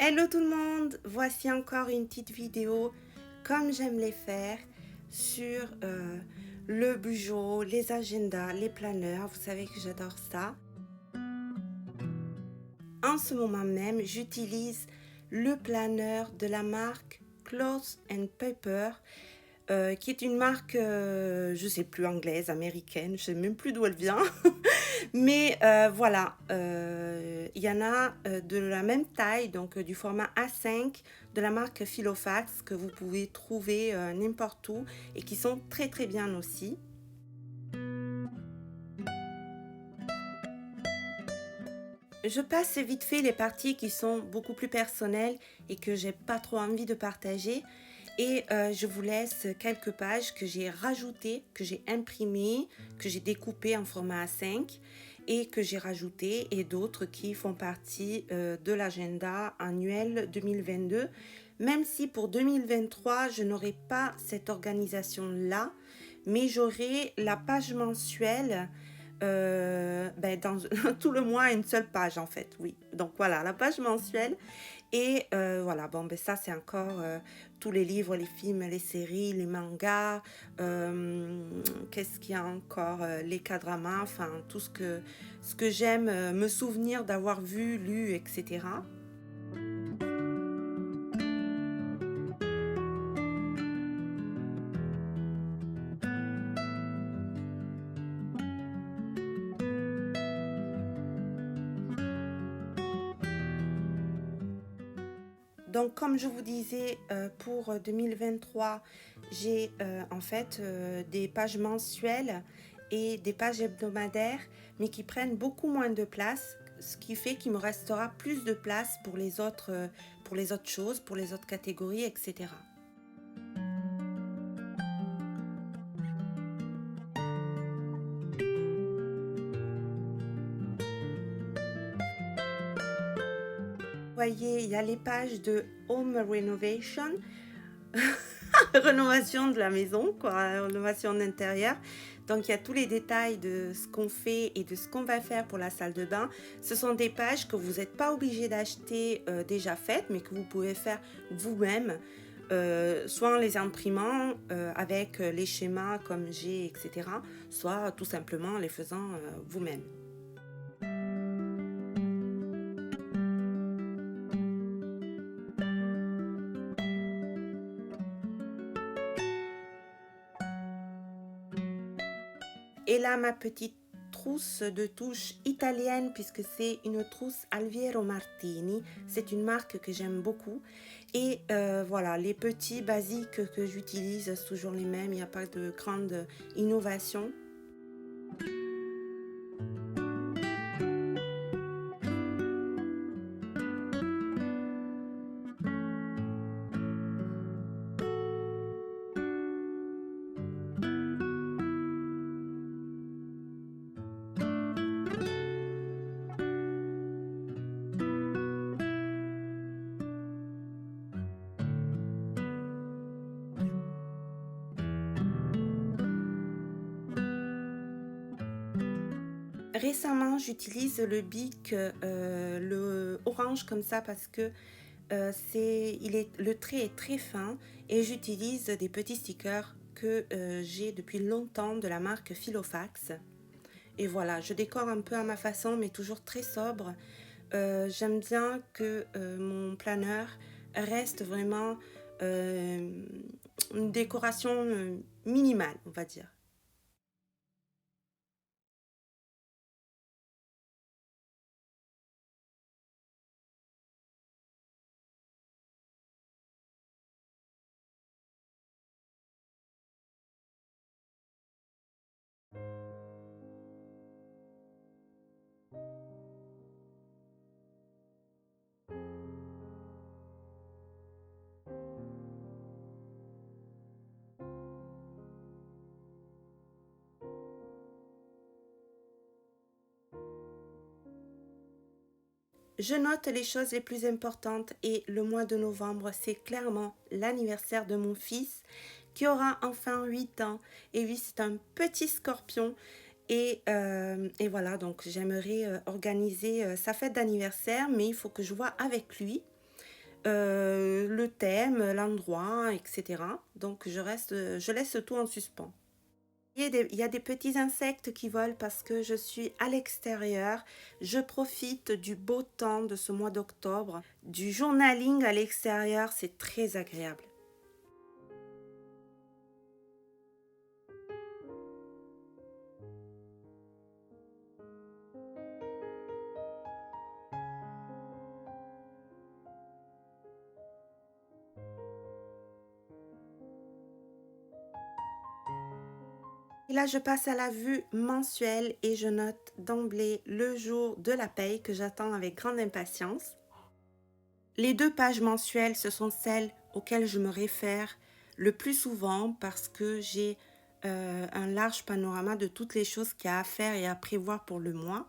Hello tout le monde, voici encore une petite vidéo comme j'aime les faire sur le bureau, les agendas, les planeurs. Vous savez que j'adore ça. En ce moment même, j'utilise le planeur de la marque Cloth and Paper, qui est une marque, je sais plus, anglaise, américaine, je sais même plus d'où elle vient. Mais voilà, il y en a de la même taille, donc du format A5 de la marque Filofax que vous pouvez trouver n'importe où et qui sont très très bien aussi. Je passe vite fait les parties qui sont beaucoup plus personnelles et que j'ai pas trop envie de partager. Et je vous laisse quelques pages que j'ai rajoutées, que j'ai imprimées, que j'ai découpées en format A5 et que j'ai rajoutées, et d'autres qui font partie de l'agenda annuel 2022. Même si pour 2023, je n'aurai pas cette organisation-là, mais j'aurai la page mensuelle dans tout le mois, une seule page en fait, oui. Donc voilà, la page mensuelle. Et voilà, bon, ben ça c'est encore tous les livres, les films, les séries, les mangas, qu'est-ce qu'il y a encore, les K-dramas, enfin tout ce que j'aime me souvenir d'avoir vu, lu, etc. Donc, comme je vous disais, pour 2023, j'ai en fait des pages mensuelles et des pages hebdomadaires, mais qui prennent beaucoup moins de place, ce qui fait qu'il me restera plus de place pour les autres choses, pour les autres catégories, etc. Vous voyez, il y a les pages de Home Renovation, rénovation de la maison, quoi, rénovation d'intérieur. Donc il y a tous les détails de ce qu'on fait et de ce qu'on va faire pour la salle de bain. Ce sont des pages que vous n'êtes pas obligé d'acheter déjà faites, mais que vous pouvez faire vous-même, soit en les imprimant avec les schémas comme j'ai, etc., soit tout simplement en les faisant vous-même. Et là, ma petite trousse de touche italienne, puisque c'est une trousse Alviero Martini. C'est une marque que j'aime beaucoup. Et voilà, les petits basiques que j'utilise, c'est toujours les mêmes. Il n'y a pas de grande innovation. Récemment, j'utilise le bic, le orange comme ça parce que le trait est très fin et j'utilise des petits stickers que j'ai depuis longtemps de la marque Filofax. Et voilà, je décore un peu à ma façon, mais toujours très sobre. J'aime bien que mon planeur reste vraiment une décoration minimale, on va dire. Je note les choses les plus importantes et le mois de novembre, c'est clairement l'anniversaire de mon fils qui aura enfin 8 ans. Et oui, c'est un petit scorpion. Et voilà, donc j'aimerais organiser sa fête d'anniversaire, mais il faut que je vois avec lui. le thème, l'endroit, etc. Donc je laisse tout en suspens. Il y a des petits insectes qui volent parce que je suis à l'extérieur. Je profite du beau temps de ce mois d'octobre. Du journaling à l'extérieur, c'est très agréable. Et là, je passe à la vue mensuelle et je note d'emblée le jour de la paye que j'attends avec grande impatience. Les 2 pages mensuelles, ce sont celles auxquelles je me réfère le plus souvent parce que j'ai un large panorama de toutes les choses qu'il y a à faire et à prévoir pour le mois.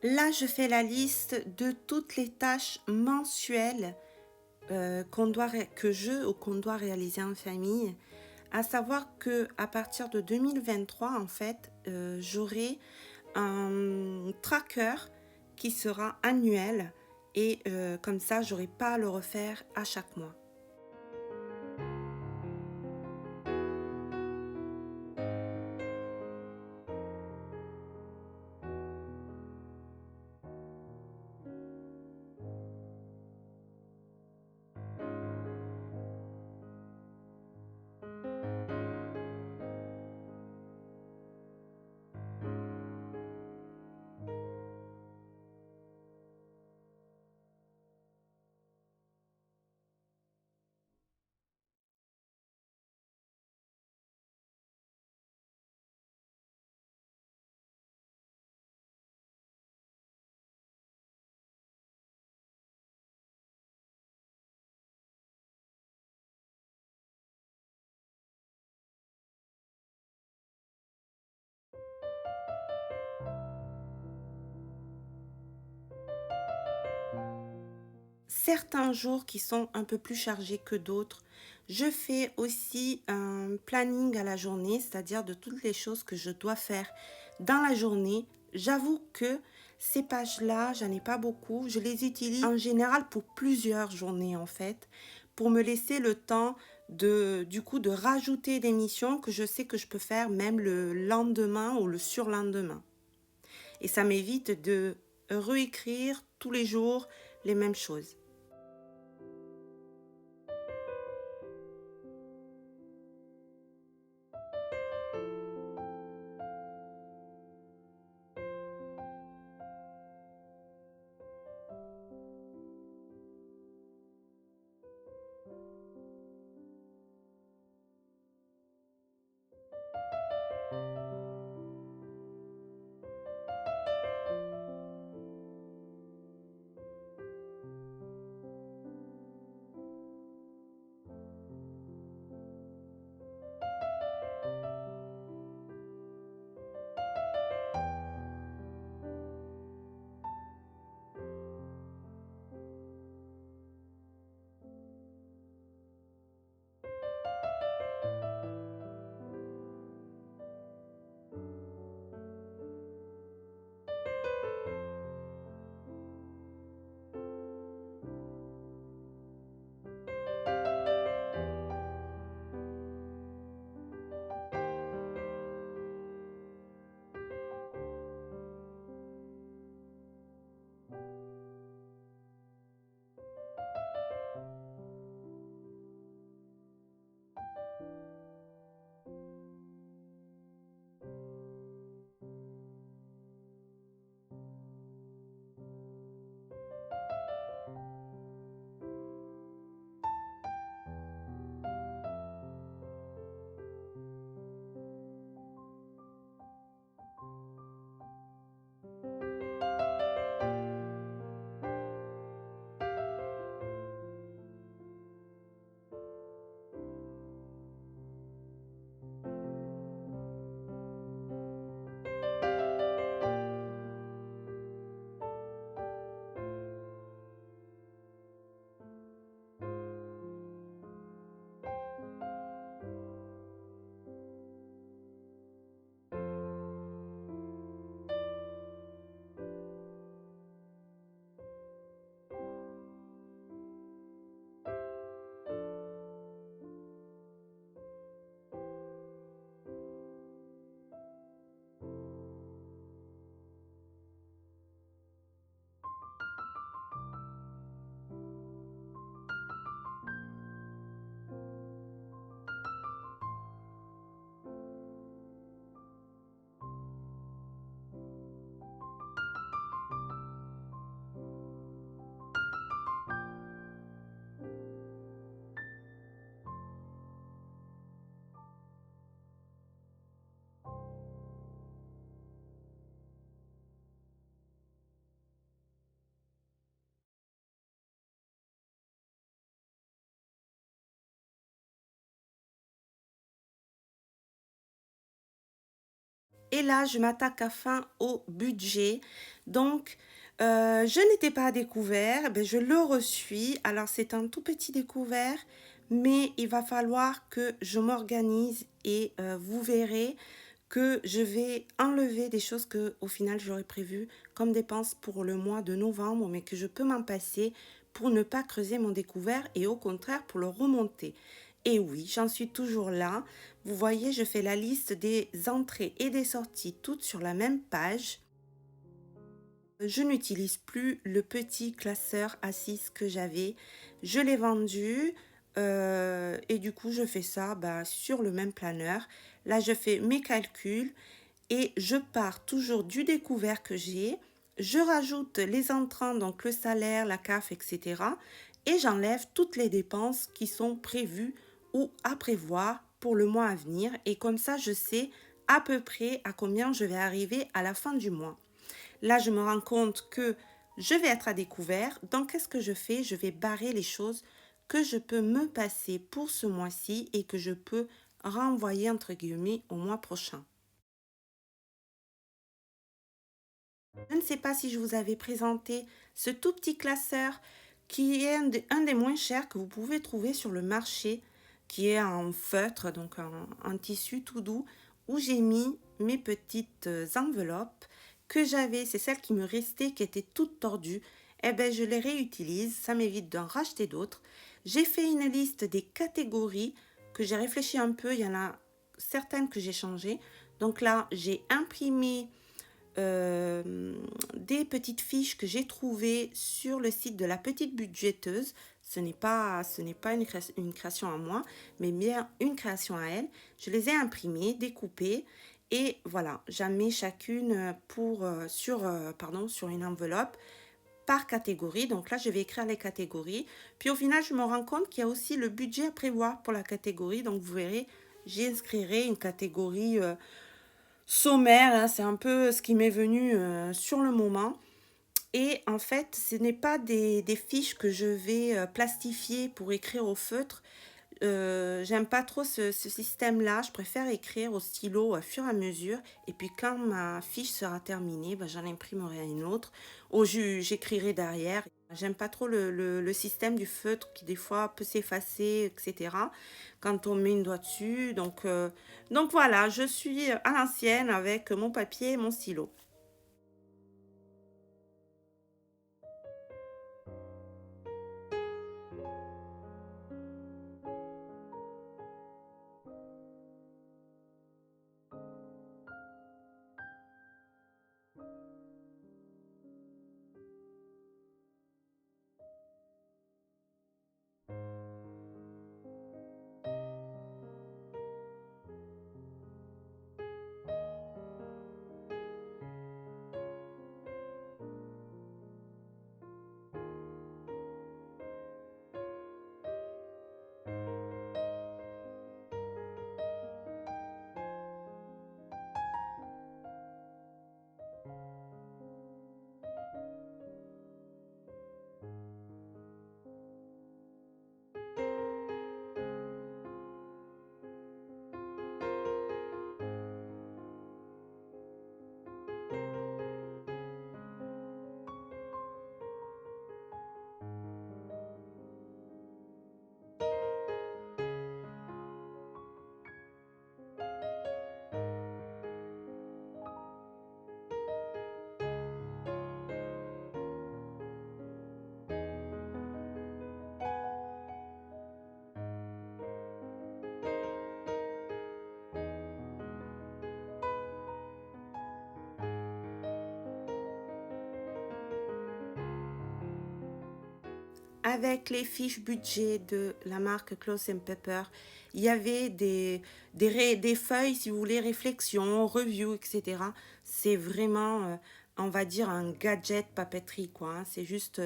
Là, je fais la liste de toutes les tâches mensuelles que je ou qu'on doit réaliser en famille. À savoir que à partir de 2023, en fait, j'aurai un tracker qui sera annuel et comme ça, j'aurai pas à le refaire à chaque mois. Certains jours qui sont un peu plus chargés que d'autres, je fais aussi un planning à la journée, c'est-à-dire de toutes les choses que je dois faire dans la journée. J'avoue que ces pages-là, j'en ai pas beaucoup. Je les utilise en général pour plusieurs journées en fait, pour me laisser le temps du coup de rajouter des missions que je sais que je peux faire même le lendemain ou le surlendemain. Et ça m'évite de réécrire tous les jours les mêmes choses. Et là, je m'attaque enfin au budget. Donc, je n'étais pas à découvert, ben, je le reçus. Alors, c'est un tout petit découvert, mais il va falloir que je m'organise et vous verrez que je vais enlever des choses que au final j'aurais prévues comme dépenses pour le mois de novembre, mais que je peux m'en passer pour ne pas creuser mon découvert et au contraire pour le remonter. Et oui, j'en suis toujours là. Vous voyez, je fais la liste des entrées et des sorties toutes sur la même page. Je n'utilise plus le petit classeur A6 que j'avais. Je l'ai vendu et du coup, je fais ça bah, sur le même planeur. Là, je fais mes calculs et je pars toujours du découvert que j'ai. Je rajoute les entrants, donc le salaire, la CAF, etc. Et j'enlève toutes les dépenses qui sont prévues ou à prévoir pour le mois à venir. Et comme ça, je sais à peu près à combien je vais arriver à la fin du mois. Là, je me rends compte que je vais être à découvert. Donc, qu'est-ce que je fais? Je vais barrer les choses que je peux me passer pour ce mois-ci et que je peux renvoyer, entre guillemets, au mois prochain. Je ne sais pas si je vous avais présenté ce tout petit classeur qui est un des moins chers que vous pouvez trouver sur le marché, qui est en feutre, donc en tissu tout doux, où j'ai mis mes petites enveloppes que j'avais, c'est celles qui me restaient, qui étaient toutes tordues. Eh bien, je les réutilise, ça m'évite d'en racheter d'autres. J'ai fait une liste des catégories que j'ai réfléchi un peu, il y en a certaines que j'ai changées. Donc là, j'ai imprimé euh, des petites fiches que j'ai trouvées sur le site de la petite budgéteuse. Ce n'est pas une création à moi, mais bien une création à elle. Je les ai imprimées, découpées et voilà, j'en mets chacune sur une enveloppe par catégorie. Donc là, je vais écrire les catégories. Puis au final, je me rends compte qu'il y a aussi le budget à prévoir pour la catégorie. Donc vous verrez, j'inscrirai une catégorie sommaire, hein, c'est un peu ce qui m'est venu sur le moment. Et en fait, ce n'est pas des fiches que je vais plastifier pour écrire au feutre. J'aime pas trop ce système-là. Je préfère écrire au stylo à fur et à mesure. Et puis quand ma fiche sera terminée, ben, j'en imprimerai une autre. Ou j'écrirai derrière. J'aime pas trop le système du feutre qui des fois peut s'effacer, etc. Quand on met une doigt dessus. Donc voilà, je suis à l'ancienne avec mon papier et mon stylo. Avec les fiches budget de la marque Close Pepper, il y avait des feuilles, si vous voulez, réflexion, review, etc. C'est vraiment, on va dire, un gadget papeterie, quoi, hein. C'est juste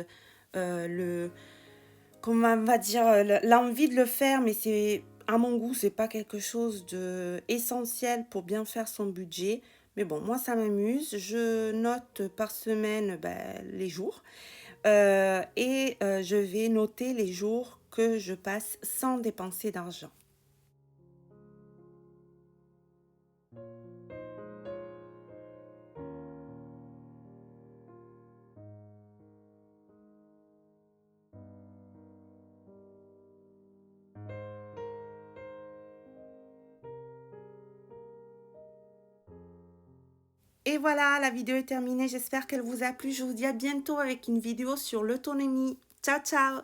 comment on va dire, l'envie de le faire, mais c'est, à mon goût, c'est pas quelque chose de essentiel pour bien faire son budget. Mais bon, moi, ça m'amuse. Je note par semaine ben, les jours. Je vais noter les jours que je passe sans dépenser d'argent. Et voilà, la vidéo est terminée. J'espère qu'elle vous a plu. Je vous dis à bientôt avec une vidéo sur l'autonomie. Ciao, ciao!